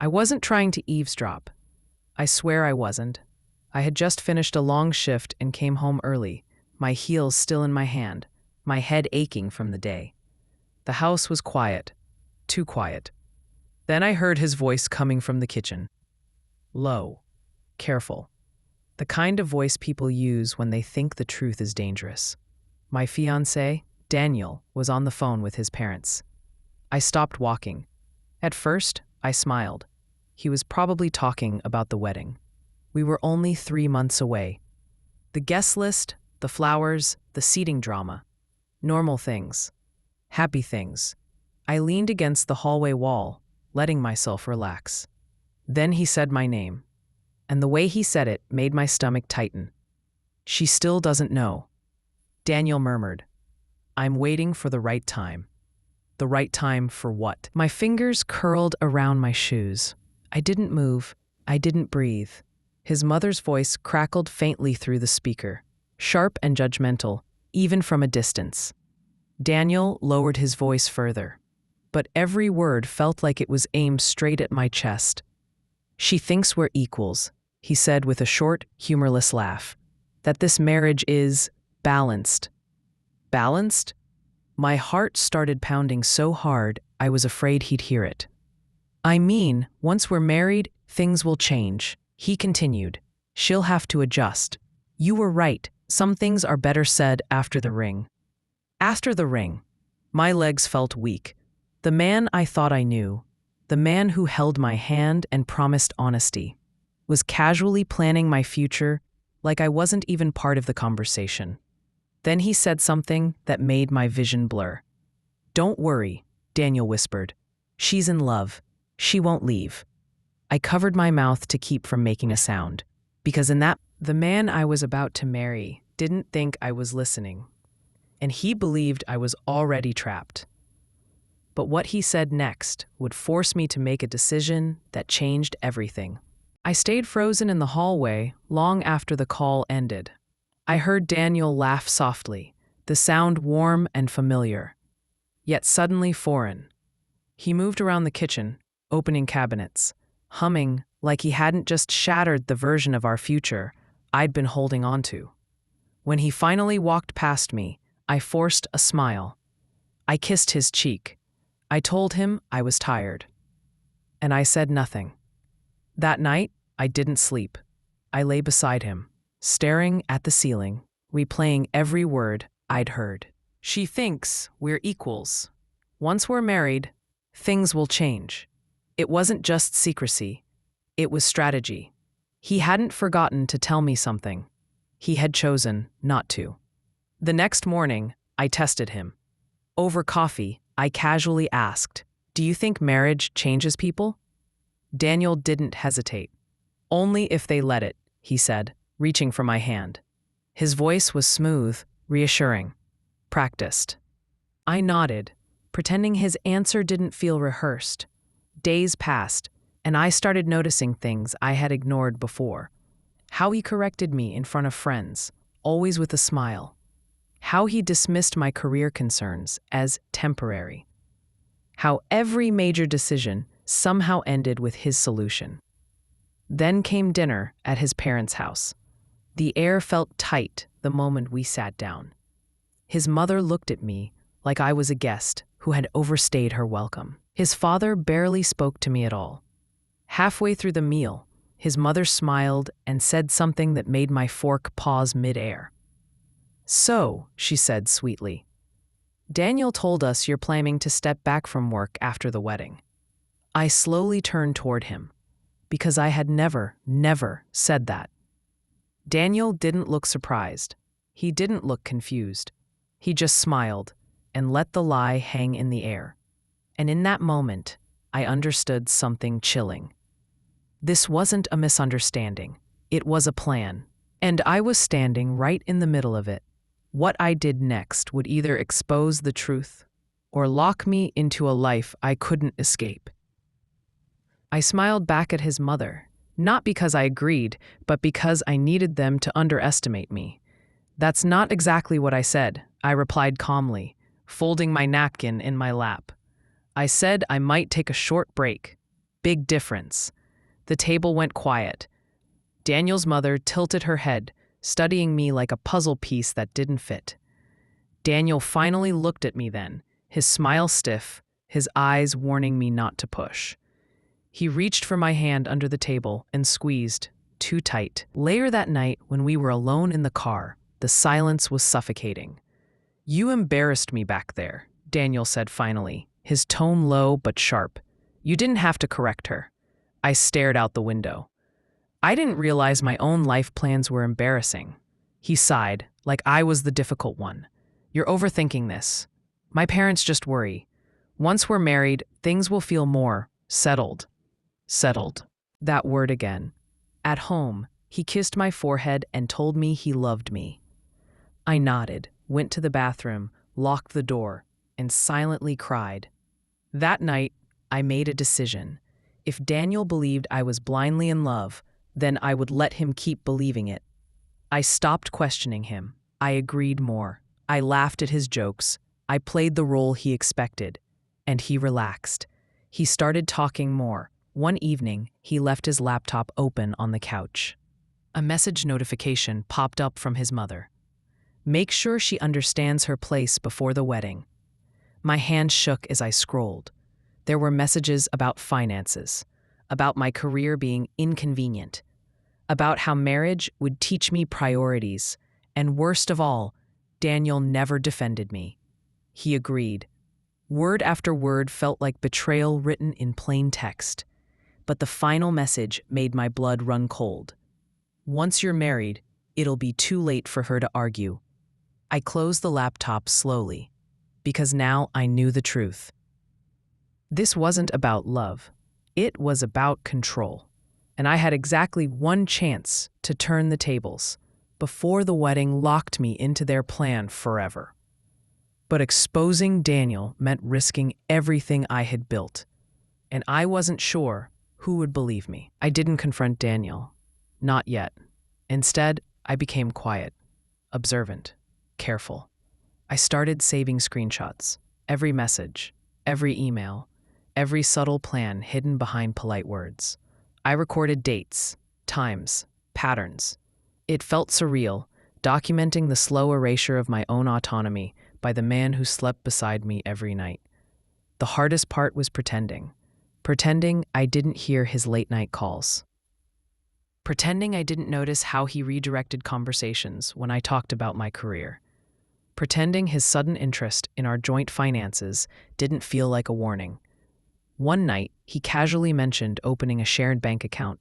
I wasn't trying to eavesdrop. I swear I wasn't. I had just finished a long shift and came home early, my heels still in my hand, my head aching from the day. The house was quiet, too quiet. Then I heard his voice coming from the kitchen. Low, careful. The kind of voice people use when they think the truth is dangerous. My fiancé, Daniel, was on the phone with his parents. I stopped walking. At first, I smiled. He was probably talking about the wedding. We were only 3 months away. The guest list, the flowers, the seating drama. Normal things. Happy things. I leaned against the hallway wall, letting myself relax. Then he said my name. And the way he said it made my stomach tighten. She still doesn't know. Daniel murmured, I'm waiting for the right time. The right time for what? My fingers curled around my shoes. I didn't move. I didn't breathe. His mother's voice crackled faintly through the speaker, sharp and judgmental, even from a distance. Daniel lowered his voice further, but every word felt like it was aimed straight at my chest. She thinks we're equals, he said with a short, humorless laugh. That this marriage is balanced. Balanced? My heart started pounding so hard I was afraid he'd hear it. I mean, once we're married, things will change, he continued. She'll have to adjust. You were right, some things are better said after the ring. After the ring, my legs felt weak. The man I thought I knew, the man who held my hand and promised honesty, was casually planning my future like I wasn't even part of the conversation. Then he said something that made my vision blur. Don't worry, Daniel whispered. She's in love. She won't leave. I covered my mouth to keep from making a sound, because the man I was about to marry didn't think I was listening, and he believed I was already trapped. But what he said next would force me to make a decision that changed everything. I stayed frozen in the hallway long after the call ended. I heard Daniel laugh softly, the sound warm and familiar, yet suddenly foreign. He moved around the kitchen, opening cabinets, humming like he hadn't just shattered the version of our future I'd been holding on to. When he finally walked past me, I forced a smile. I kissed his cheek. I told him I was tired. And I said nothing. That night, I didn't sleep. I lay beside him, staring at the ceiling, replaying every word I'd heard. She thinks we're equals. Once we're married, things will change. It wasn't just secrecy. It was strategy. He hadn't forgotten to tell me something. He had chosen not to. The next morning, I tested him. Over coffee, I casually asked, Do you think marriage changes people? Daniel didn't hesitate. Only if they let it, he said, reaching for my hand. His voice was smooth, reassuring, practiced. I nodded, pretending his answer didn't feel rehearsed. Days passed, and I started noticing things I had ignored before. How he corrected me in front of friends, always with a smile. How he dismissed my career concerns as temporary. How every major decision somehow ended with his solution. Then came dinner at his parents' house. The air felt tight the moment we sat down. His mother looked at me like I was a guest who had overstayed her welcome. His father barely spoke to me at all. Halfway through the meal, his mother smiled and said something that made my fork pause mid-air. So, she said sweetly, Daniel told us you're planning to step back from work after the wedding. I slowly turned toward him, because I had never said that. Daniel didn't look surprised. He didn't look confused. He just smiled and let the lie hang in the air. And in that moment, I understood something chilling. This wasn't a misunderstanding. It was a plan. And I was standing right in the middle of it. What I did next would either expose the truth or lock me into a life I couldn't escape. I smiled back at his mother, not because I agreed, but because I needed them to underestimate me. That's not exactly what I said, I replied calmly, folding my napkin in my lap. I said I might take a short break. Big difference. The table went quiet. Daniel's mother tilted her head, studying me like a puzzle piece that didn't fit. Daniel finally looked at me then, his smile stiff, his eyes warning me not to push. He reached for my hand under the table and squeezed, too tight. Later that night, when we were alone in the car, the silence was suffocating. "You embarrassed me back there," Daniel said finally, his tone low but sharp. "You didn't have to correct her." I stared out the window. I didn't realize my own life plans were embarrassing. He sighed, like I was the difficult one. "You're overthinking this. My parents just worry. Once we're married, things will feel more settled." Settled. That word again. At home, he kissed my forehead and told me he loved me. I nodded, went to the bathroom, locked the door, and silently cried. That night, I made a decision. If Daniel believed I was blindly in love, then I would let him keep believing it. I stopped questioning him. I agreed more. I laughed at his jokes. I played the role he expected. And he relaxed. He started talking more. One evening, he left his laptop open on the couch. A message notification popped up from his mother. "Make sure she understands her place before the wedding." My hand shook as I scrolled. There were messages about finances, about my career being inconvenient, about how marriage would teach me priorities, and worst of all, Daniel never defended me. He agreed. Word after word felt like betrayal written in plain text. But the final message made my blood run cold. "Once you're married, it'll be too late for her to argue." I closed the laptop slowly, because now I knew the truth. This wasn't about love. It was about control. And I had exactly one chance to turn the tables before the wedding locked me into their plan forever. But exposing Daniel meant risking everything I had built. And I wasn't sure who would believe me. I didn't confront Daniel. Not yet. Instead, I became quiet, observant, careful. I started saving screenshots, every message, every email, every subtle plan hidden behind polite words. I recorded dates, times, patterns. It felt surreal, documenting the slow erasure of my own autonomy by the man who slept beside me every night. The hardest part was pretending. Pretending I didn't hear his late-night calls. Pretending I didn't notice how he redirected conversations when I talked about my career. Pretending his sudden interest in our joint finances didn't feel like a warning. One night, he casually mentioned opening a shared bank account.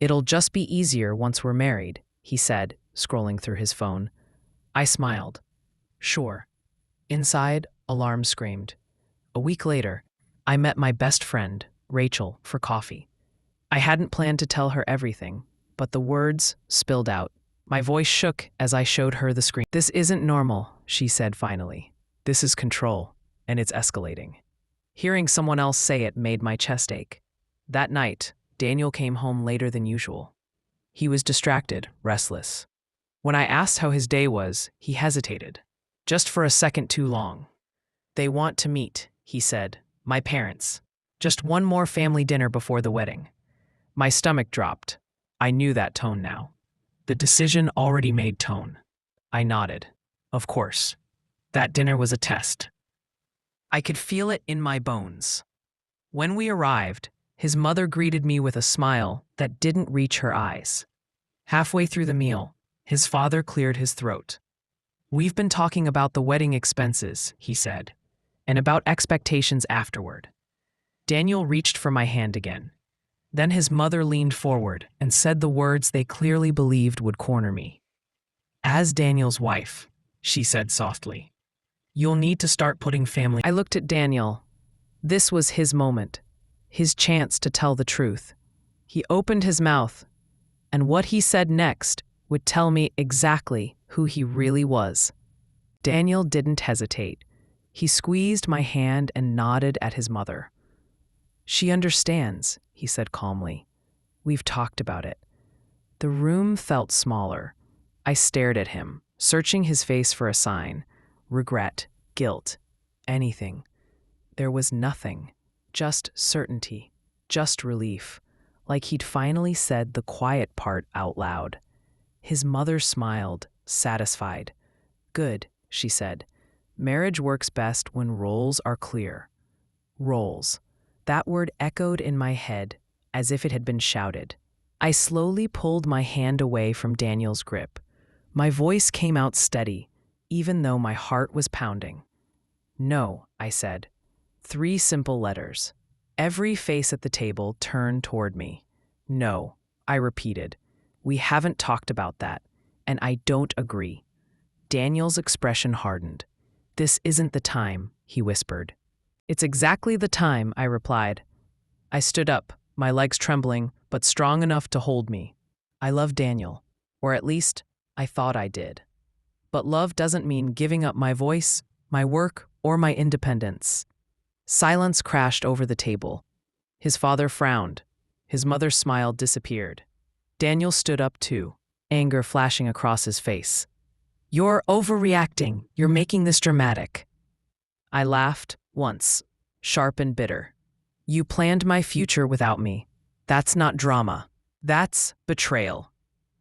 "It'll just be easier once we're married," he said, scrolling through his phone. I smiled. Sure. Inside, alarm screamed. A week later, I met my best friend, Rachel, for coffee. I hadn't planned to tell her everything, but the words spilled out. My voice shook as I showed her the screen. "This isn't normal," she said finally. "This is control, and it's escalating." Hearing someone else say it made my chest ache. That night, Daniel came home later than usual. He was distracted, restless. When I asked how his day was, he hesitated. Just for a second too long. "They want to meet," he said. "My parents. Just one more family dinner before the wedding." My stomach dropped. I knew that tone now. The decision already made tone. I nodded. Of course. That dinner was a test. I could feel it in my bones. When we arrived, his mother greeted me with a smile that didn't reach her eyes. Halfway through the meal, his father cleared his throat. "We've been talking about the wedding expenses," he said, "and about expectations afterward." Daniel reached for my hand again. Then his mother leaned forward and said the words they clearly believed would corner me. "As Daniel's wife," she said softly, "you'll need to start putting family." I looked at Daniel. This was his moment, his chance to tell the truth. He opened his mouth, and what he said next would tell me exactly who he really was. Daniel didn't hesitate. He squeezed my hand and nodded at his mother. "She understands," he said calmly. "We've talked about it." The room felt smaller. I stared at him, searching his face for a sign. Regret, guilt, anything. There was nothing, just certainty, just relief, like he'd finally said the quiet part out loud. His mother smiled, satisfied. "Good," she said. "Marriage works best when roles are clear." Roles. That word echoed in my head as if it had been shouted. I slowly pulled my hand away from Daniel's grip. My voice came out steady, even though my heart was pounding. "No," I said. 3 simple letters. Every face at the table turned toward me. "No," I repeated. "We haven't talked about that, and I don't agree." Daniel's expression hardened. "This isn't the time," he whispered. "It's exactly the time," I replied. I stood up, my legs trembling, but strong enough to hold me. I love Daniel, or at least, I thought I did. But love doesn't mean giving up my voice, my work, or my independence. Silence crashed over the table. His father frowned. His mother's smile disappeared. Daniel stood up too, anger flashing across his face. "You're overreacting. You're making this dramatic." I laughed, once, sharp and bitter. "You planned my future without me. That's not drama. That's betrayal."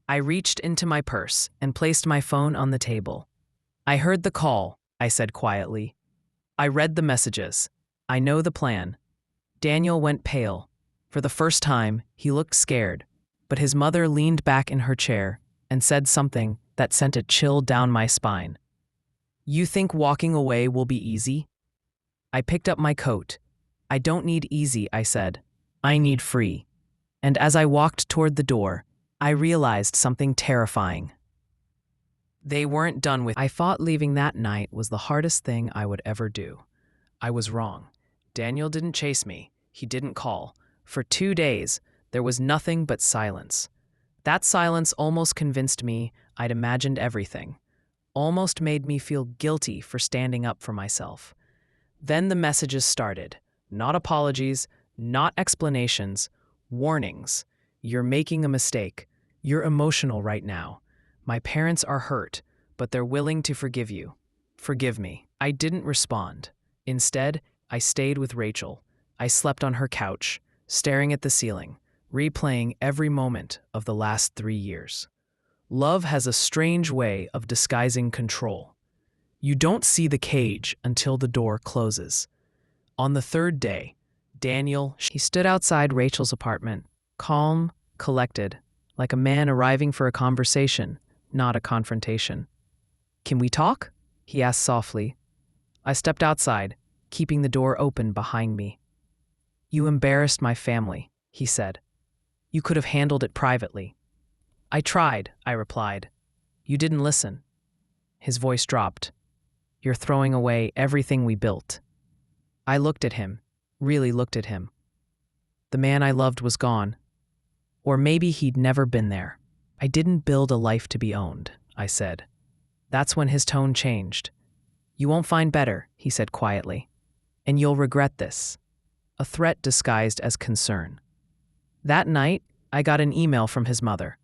I reached into my purse and placed my phone on the table. "I heard the call," I said quietly. "I read the messages. I know the plan." Daniel went pale. For the first time, he looked scared, but his mother leaned back in her chair and said something that sent a chill down my spine. "You think walking away will be easy?" I picked up my coat. "I don't need easy," I said. "I need free." And as I walked toward the door, I realized something terrifying. They weren't done with. I thought leaving that night was the hardest thing I would ever do. I was wrong. Daniel didn't chase me. He didn't call. For 2 days, there was nothing but silence. That silence almost convinced me I'd imagined everything. Almost made me feel guilty for standing up for myself. Then the messages started. Not apologies, not explanations, warnings. "You're making a mistake. You're emotional right now. My parents are hurt, but they're willing to forgive you. Forgive me." I didn't respond. Instead, I stayed with Rachel. I slept on her couch, staring at the ceiling, replaying every moment of the last 3 years. Love has a strange way of disguising control. You don't see the cage until the door closes. On the 3rd day, he stood outside Rachel's apartment, calm, collected, like a man arriving for a conversation, not a confrontation. "Can we talk?" he asked softly. I stepped outside, keeping the door open behind me. "You embarrassed my family," he said. "You could have handled it privately." "I tried," I replied. "You didn't listen." His voice dropped. "You're throwing away everything we built." I looked at him, really looked at him. The man I loved was gone. Or maybe he'd never been there. "I didn't build a life to be owned," I said. That's when his tone changed. "You won't find better," he said quietly. "And you'll regret this." A threat disguised as concern. That night, I got an email from his mother.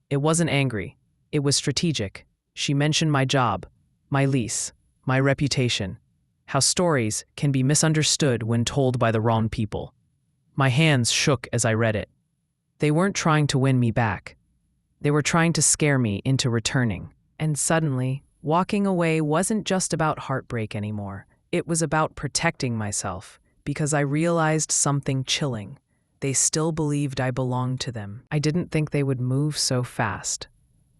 It wasn't angry. It was strategic. She mentioned my job, my lease, my reputation, how stories can be misunderstood when told by the wrong people. My hands shook as I read it. They weren't trying to win me back. They were trying to scare me into returning. And suddenly, walking away wasn't just about heartbreak anymore. It was about protecting myself, because I realized something chilling. They still believed I belonged to them. I didn't think they would move so fast.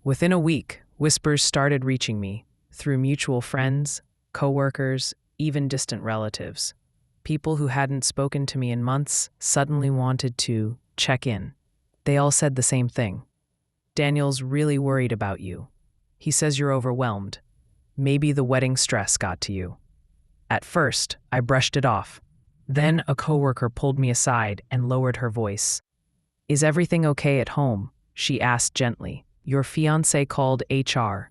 Within a week, whispers started reaching me, through mutual friends, coworkers, even distant relatives. People who hadn't spoken to me in months suddenly wanted to check in. They all said the same thing. "Daniel's really worried about you. He says you're overwhelmed. Maybe the wedding stress got to you." At first, I brushed it off. Then a coworker pulled me aside and lowered her voice. "Is everything okay at home?" she asked gently. "Your fiancé called HR."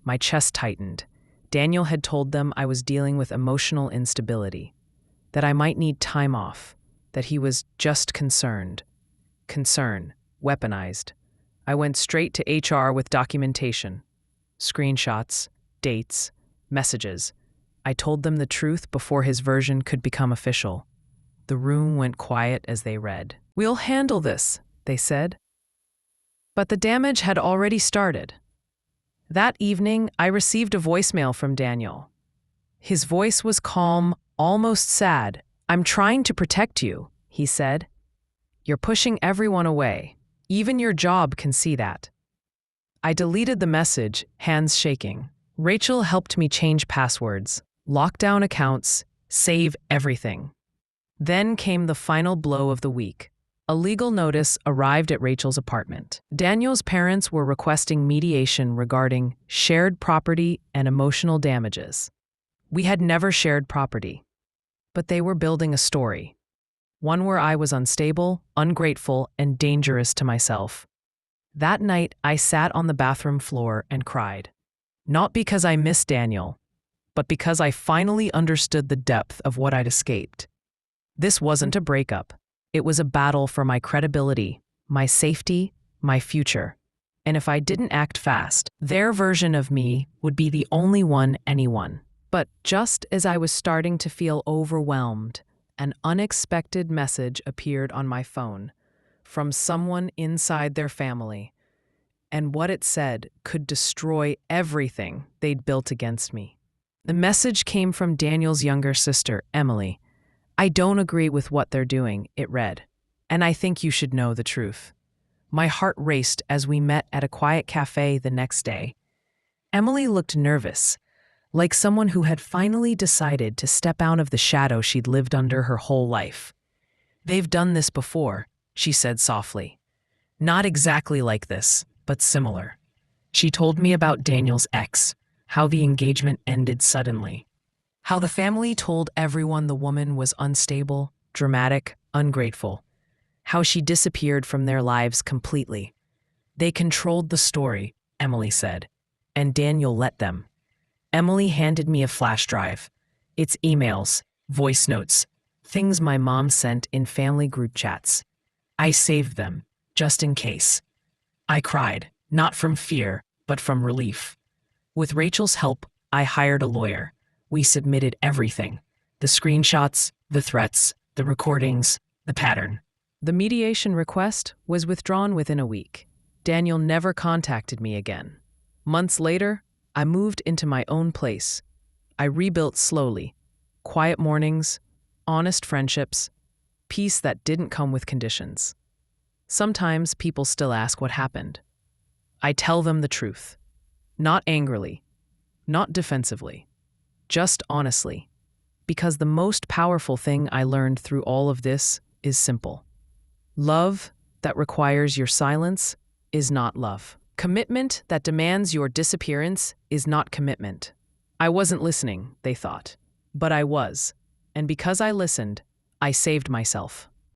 My chest tightened. Daniel had told them I was dealing with emotional instability, that I might need time off, that he was just concerned. Concern, weaponized. I went straight to HR with documentation. Screenshots, dates, messages. I told them the truth before his version could become official. The room went quiet as they read. "We'll handle this," they said. But the damage had already started. That evening, I received a voicemail from Daniel. His voice was calm, almost sad. "I'm trying to protect you," he said. "You're pushing everyone away. Even your job can see that." I deleted the message, hands shaking. Rachel helped me change passwords, lock down accounts, save everything. Then came the final blow of the week. A legal notice arrived at Rachel's apartment. Daniel's parents were requesting mediation regarding shared property and emotional damages. We had never shared property, but they were building a story. One where I was unstable, ungrateful, and dangerous to myself. That night, I sat on the bathroom floor and cried. Not because I missed Daniel, but because I finally understood the depth of what I'd escaped. This wasn't a breakup. It was a battle for my credibility, my safety, my future. And if I didn't act fast, their version of me would be the only one anyone. But just as I was starting to feel overwhelmed, an unexpected message appeared on my phone from someone inside their family, and what it said could destroy everything they'd built against me. The message came from Daniel's younger sister, Emily. "I don't agree with what they're doing," it read, "and I think you should know the truth." My heart raced as we met at a quiet cafe the next day. Emily looked nervous, like someone who had finally decided to step out of the shadow she'd lived under her whole life. "They've done this before," she said softly. "Not exactly like this, but similar." She told me about Daniel's ex, how the engagement ended suddenly. How the family told everyone the woman was unstable, dramatic, ungrateful. How she disappeared from their lives completely. "They controlled the story," Emily said, "and Daniel let them." Emily handed me a flash drive. It's emails, voice notes, things my mom sent in family group chats. I saved them, just in case. I cried, not from fear, but from relief. With Rachel's help, I hired a lawyer. We submitted everything: the screenshots, the threats, the recordings, the pattern. The mediation request was withdrawn within a week. Daniel never contacted me again. Months later, I moved into my own place. I rebuilt slowly. Quiet mornings, honest friendships, peace that didn't come with conditions. Sometimes people still ask what happened. I tell them the truth. Not angrily, not defensively. Just honestly, because the most powerful thing I learned through all of this is simple. Love that requires your silence is not love. Commitment that demands your disappearance is not commitment. I wasn't listening, they thought, but I was. And because I listened, I saved myself.